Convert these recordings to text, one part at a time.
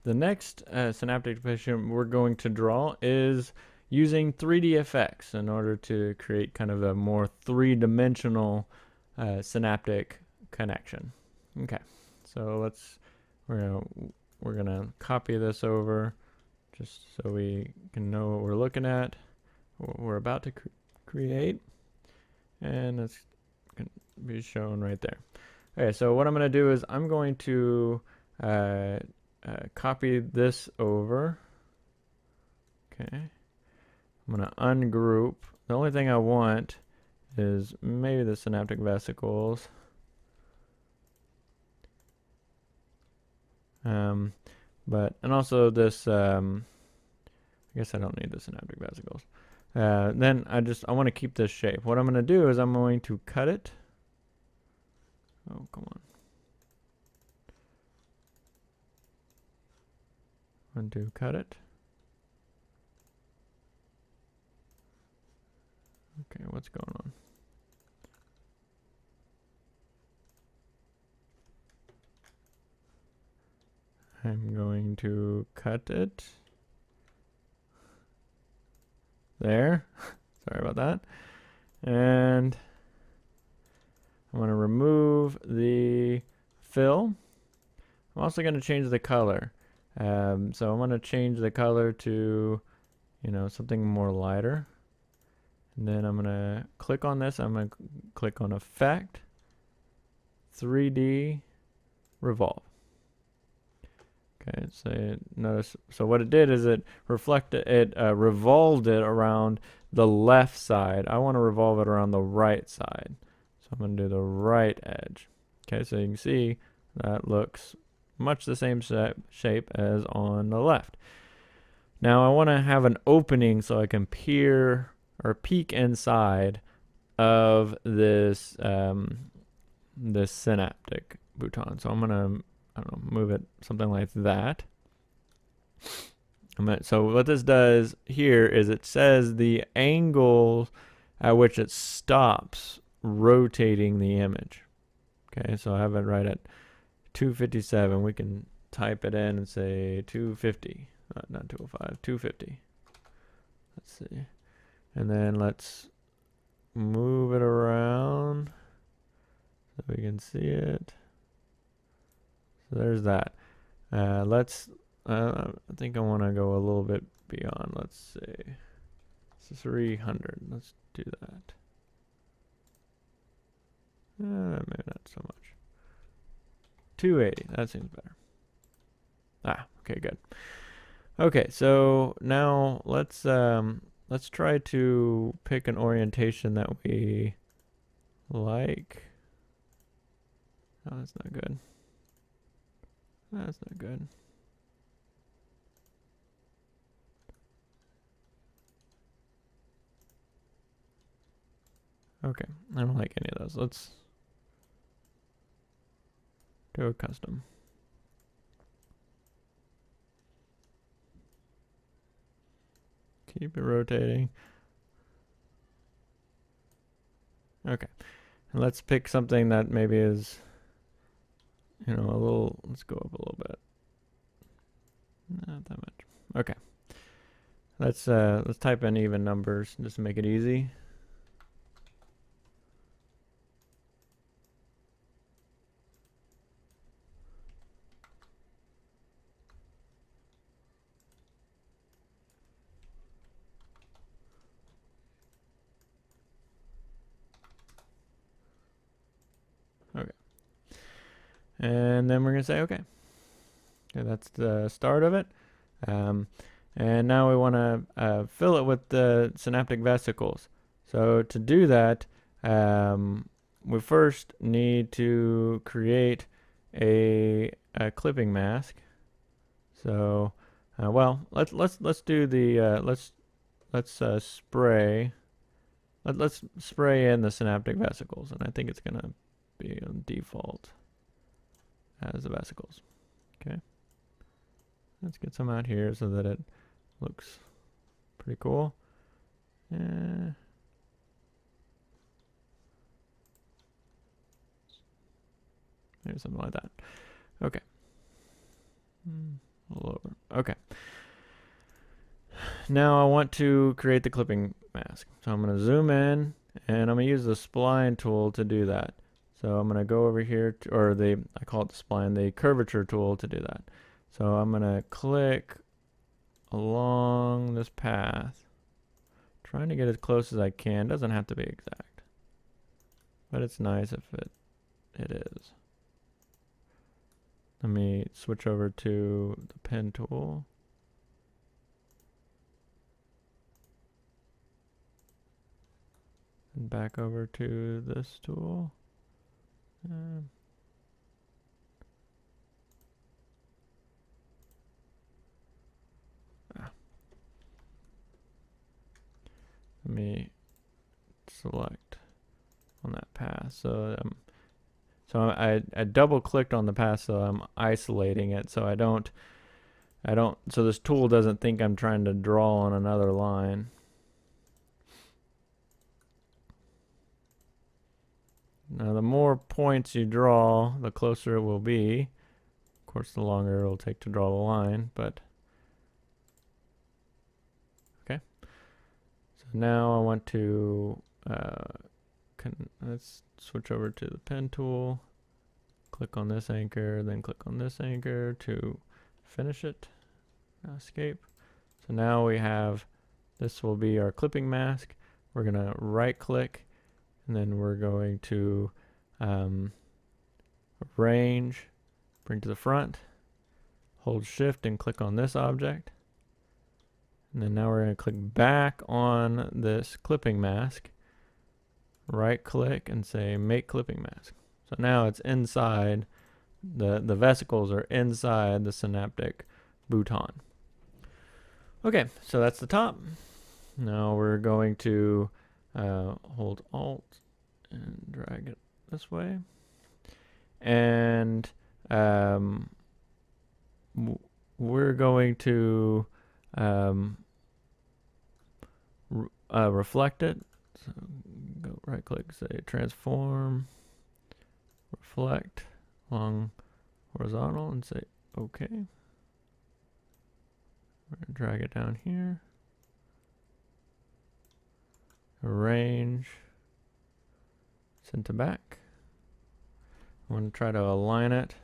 The next synaptic depiction we're going to draw is using 3D effects in order to create kind of a more three-dimensional synaptic connection. Okay, so we're gonna copy this over just so we can know what we're looking at, what we're about to create, and it's going to be shown right there. Okay, so what I'm going to do is I'm going to copy this over. Okay, I'm going to ungroup. The only thing I want is maybe the synaptic vesicles. And also this, I guess I don't need the synaptic vesicles. Then I want to keep this shape. What I'm going to do is I'm going to cut it. Oh, come on. Undo, cut it. Okay, what's going on? I'm going to cut it. There. Sorry about that. And I'm going to remove the fill. I'm also going to change the color. So I'm going to change the color to, something more lighter. And then I'm going to click on this. I'm going to click on Effect, 3D, Revolve. Okay, so notice, so what it did is it revolved it around the left side. I want to revolve it around the right side. So I'm going to do the right edge. Okay, so you can see that looks much the same shape as on the left. Now I want to have an opening so I can peer or peek inside of this this synaptic bouton. So I'm going to move it something like that. So what this does here is it says the angle at which it stops rotating the image. Okay, so I have it right at 257. We can type it in and say 250, not 205, 250. Let's see. And then let's move it around so we can see it. So there's that. I think I want to go a little bit beyond. Let's say 300. Let's do that. Maybe not so much. 280. That seems better. Okay, good. Okay, so now let's try to pick an orientation that we like. Oh, that's not good. That's not good. Okay, I don't like any of those. Let's do a custom. Keep it rotating. Okay, and let's pick something that maybe is, a little. Let's go up a little bit. Not that much. Okay. Let's type in even numbers just to make it easy. Okay. And then we're gonna say okay. Okay, that's the start of it. And now we want to fill it with the synaptic vesicles. So to do that, we first need to create a clipping mask. So, well, let's do the let's spray. Let's spray in the synaptic vesicles, and I think it's gonna be on default as the vesicles. Okay. Let's get some out here so that it looks pretty cool. Maybe something like that. Okay. a little over. Okay. Now I want to create the clipping mask. So I'm going to zoom in, and I'm going to use the Spline tool to do that. So I'm going to go over here, I call it the Spline, the curvature tool to do that. So I'm going to click along this path, trying to get as close as I can. Doesn't have to be exact, but it's nice if it is. Let me switch over to the pen tool. And back over to this tool. Let me select on that path. So I double clicked on the path, so I'm isolating it so so this tool doesn't think I'm trying to draw on another line. Now the more points you draw, the closer it will be. Of course, the longer it'll take to draw the line, but okay. So now I want to let's switch over to the pen tool, click on this anchor, then click on this anchor to finish it. Escape. So now we have, this will be our clipping mask. We're going to right click, and then we're going to arrange, bring to the front, hold shift and click on this object. And then now we're going to click back on this clipping mask, right click and say make clipping mask. So now it's inside, the vesicles are inside the synaptic bouton. Okay, so that's the top. Now we're going to hold Alt and drag it this way. And we're going to reflect it. So go right click, say transform, reflect along horizontal, and say OK. We're going to drag it down here. Arrange, send to back. I want to try to align it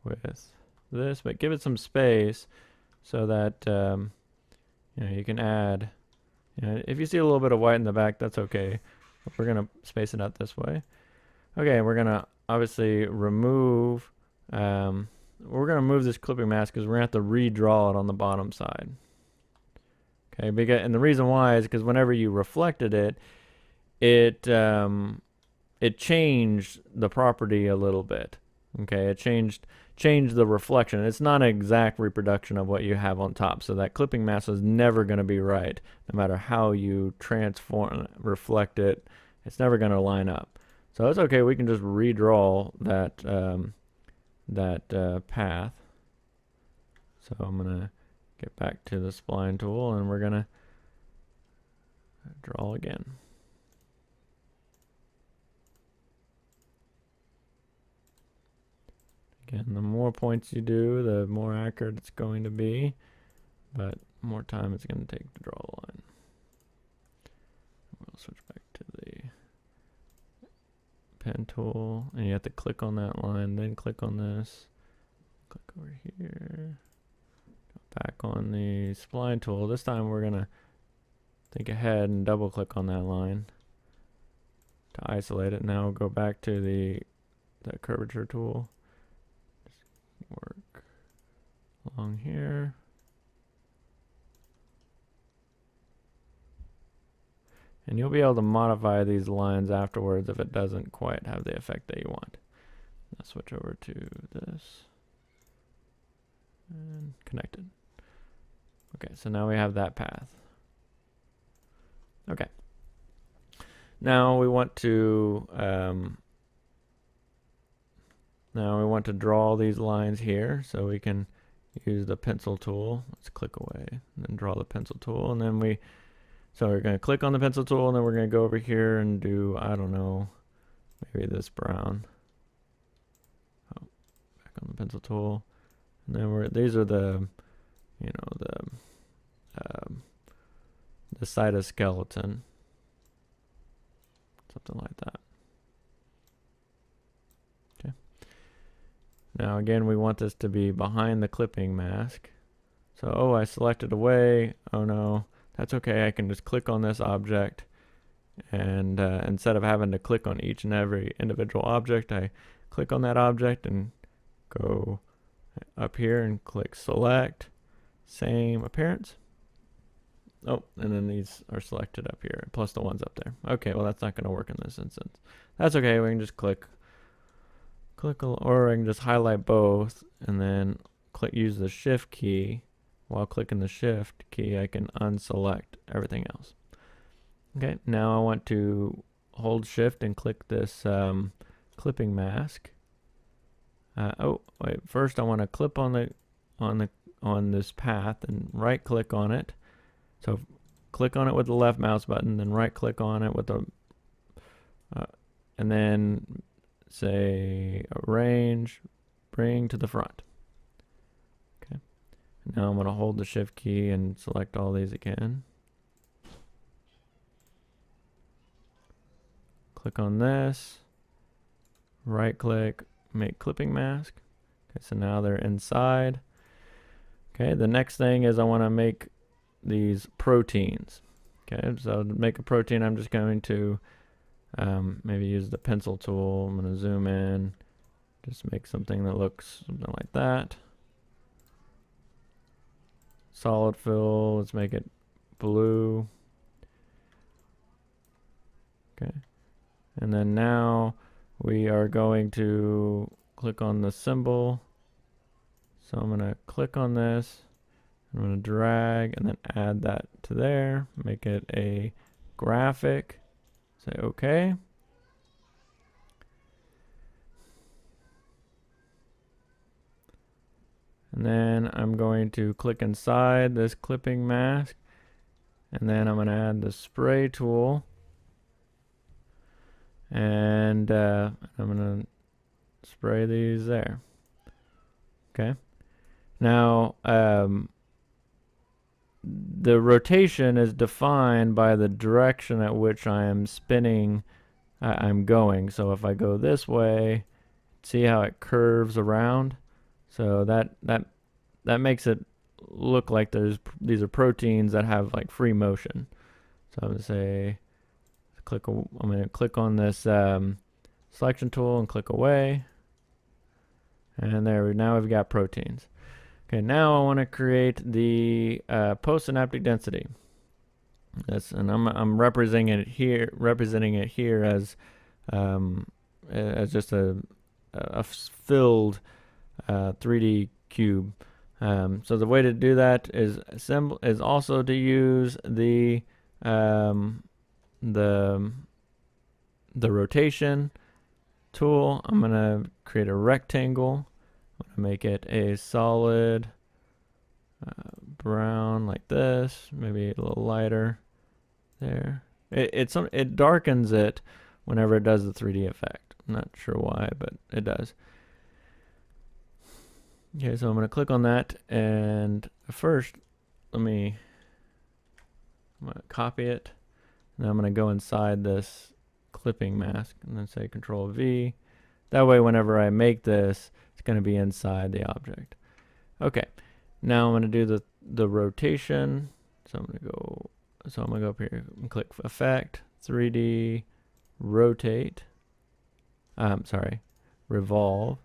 with this, but give it some space so that you can add. If you see a little bit of white in the back, that's okay. But we're gonna space it out this way. Okay, we're gonna obviously remove. We're gonna move this clipping mask because we're gonna have to redraw it on the bottom side. Okay, and the reason why is because whenever you reflected it, it changed the property a little bit. Okay, it changed the reflection. It's not an exact reproduction of what you have on top, so that clipping mask is never going to be right, no matter how you reflect it. It's never going to line up. So that's okay. We can just redraw that path. So I'm gonna get back to the spline tool, and we're gonna draw again. Again, the more points you do, the more accurate it's going to be, but more time it's going to take to draw a line. We'll switch back to the pen tool, and you have to click on that line, then click on this, click over here, go back on the spline tool. This time we're going to think ahead and double click on that line to isolate it. Now we'll go back to the curvature tool. Work along here. And you'll be able to modify these lines afterwards if it doesn't quite have the effect that you want. I'll switch over to this. And connected. Okay, so now we have that path. Okay. Now we want to draw these lines here, so we can use the pencil tool. Let's click away and then draw the pencil tool, and then so we're going to click on the pencil tool, and then we're going to go over here and do, I don't know, maybe this brown. Oh, back on the pencil tool, And then these are the, the cytoskeleton, something like that. Okay. Now again, we want this to be behind the clipping mask. So, oh, I selected away. Oh no, that's okay. I can just click on this object, and instead of having to click on each and every individual object, I click on that object and go up here and click select, same appearance. Oh, and then these are selected up here, plus the ones up there. Okay, well that's not going to work in this instance. That's okay, we can just click, or I can just highlight both, and then use the shift key. While clicking the shift key, I can unselect everything else. Okay, now I want to hold shift and click this clipping mask. Oh, wait, first I want to clip on this path and right click on it. So click on it with the left mouse button, then right click on it with the, and then say arrange, bring to the front. Okay. Now I'm going to hold the shift key and select all these again. Click on this, right click, make clipping mask. Okay, so now they're inside. Okay, the next thing is I want to make these proteins. Okay, so to make a protein, I'm just going to maybe use the pencil tool. I'm going to zoom in, just make something that looks something like that. Solid fill, let's make it blue. Okay, and then now we are going to click on the symbol. So I'm going to click on this. I'm going to drag and then add that to there, make it a graphic, say OK. And then I'm going to click inside this clipping mask, and then I'm going to add the spray tool, and I'm going to spray these there. Okay. Now, the rotation is defined by the direction at which I am spinning, I'm going. So if I go this way, see how it curves around? So that makes it look like these are proteins that have like free motion. So I'm going to say, I'm going to click on this selection tool and click away. And now we've got proteins. Okay, now I want to create the postsynaptic density. This, and I'm representing it here as just a filled 3D cube. So the way to do that is also to use the rotation tool. I'm gonna create a rectangle. I'm gonna make it a solid brown like this, maybe a little lighter there. It darkens it whenever it does the 3D effect. I'm not sure why, but it does. Okay, so I'm gonna click on that, and first I'm gonna copy it. Now I'm gonna go inside this clipping mask and then say Control V. That way whenever I make this, it's going to be inside the object. Okay, now I'm going to do the rotation. So I'm going to go up here and click Effect, 3D, Rotate. Revolve.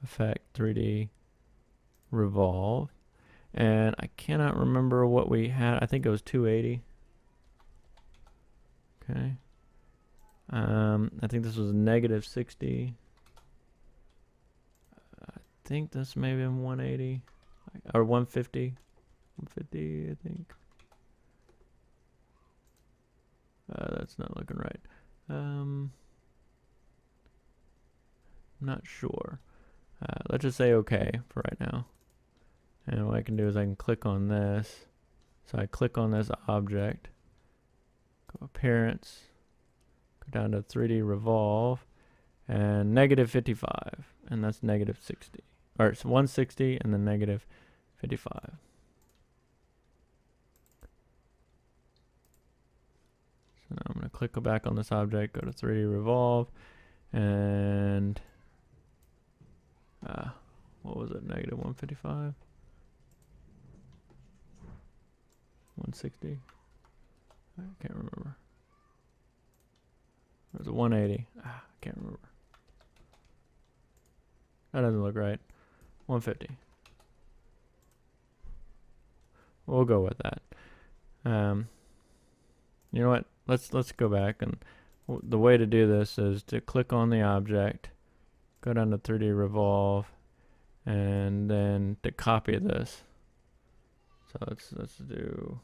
Effect, 3D, Revolve. And I cannot remember what we had. I think it was 280. Okay. I think this was -60. I think this may be 180 or 150. 150, I think. That's not looking right. I'm not sure. Let's just say OK for right now. And what I can do is I can click on this. So I click on this object, go Appearance, go down to 3D Revolve, and -55, and that's -60. or it's 160 and then negative 55. So now I'm going to click back on this object, go to 3D Revolve, and what was it? Negative 155? 160? I can't remember. It was a 180. I can't remember. That doesn't look right. 150. We'll go with that. You know what? Let's go back, and the way to do this is to click on the object, go down to 3D Revolve, and then to copy this. So let's do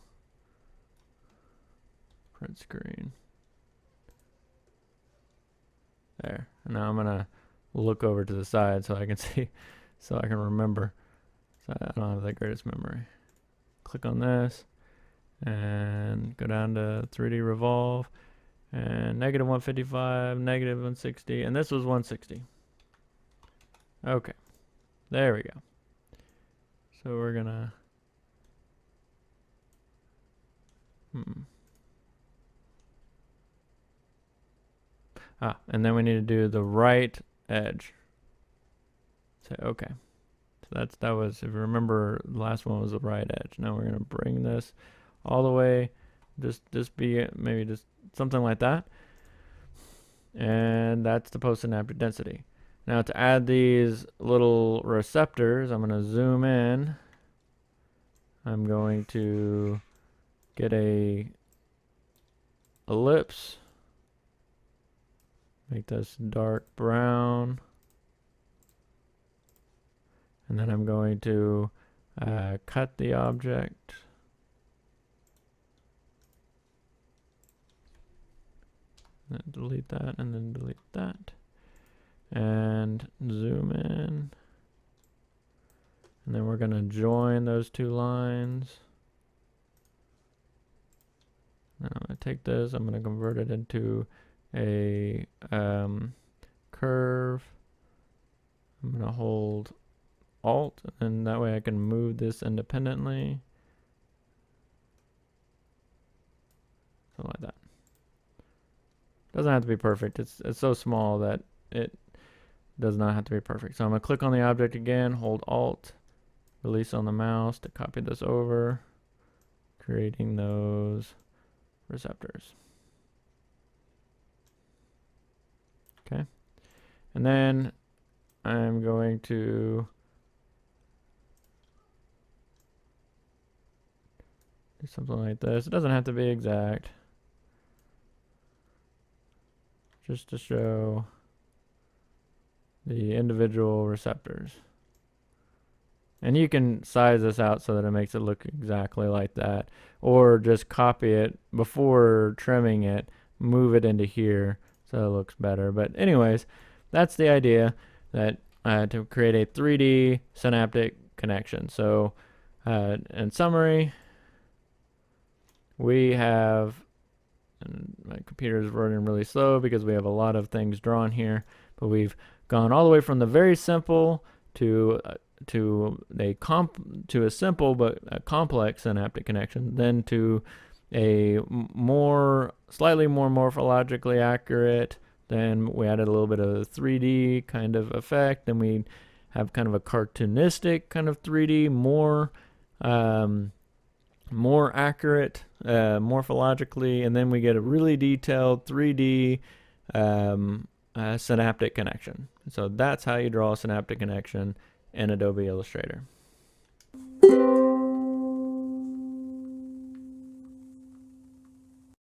print screen. There. And now I'm gonna look over to the side so I can see, so I can remember. So I don't have the greatest memory. Click on this and go down to 3D Revolve, and negative 155, negative 160, and this was 160. Okay, there we go. So we're gonna and then we need to do the right edge. Say okay. So that was, if you remember, the last one was the right edge. Now we're gonna bring this all the way, just be maybe just something like that, and that's the postsynaptic density. Now to add these little receptors, I'm gonna zoom in. I'm going to get a ellipse, make this dark brown, and then I'm going to cut the object. Then delete that, and then delete that, and zoom in, and then we're going to join those two lines. Now I'm going to take this, I'm going to convert it into a curve. I'm going to hold Alt, and that way I can move this independently. Something like that. Doesn't have to be perfect. It's so small that it does not have to be perfect. So I'm going to click on the object again, hold Alt, release on the mouse to copy this over, creating those receptors. Okay. And then I'm going to do something like this. It doesn't have to be exact. Just to show the individual receptors. And you can size this out so that it makes it look exactly like that, or just copy it before trimming it, move it into here so it looks better. But anyways, that's the idea, that to create a 3D synaptic connection. So in summary, we have, and my computer is running really slow because we have a lot of things drawn here, but we've gone all the way from the very simple to a simple but a complex synaptic connection, then to a slightly more morphologically accurate. Then we added a little bit of a 3D kind of effect. Then we have kind of a cartoonistic kind of 3D, more accurate morphologically, and then we get a really detailed 3D synaptic connection. So that's how you draw a synaptic connection in Adobe Illustrator.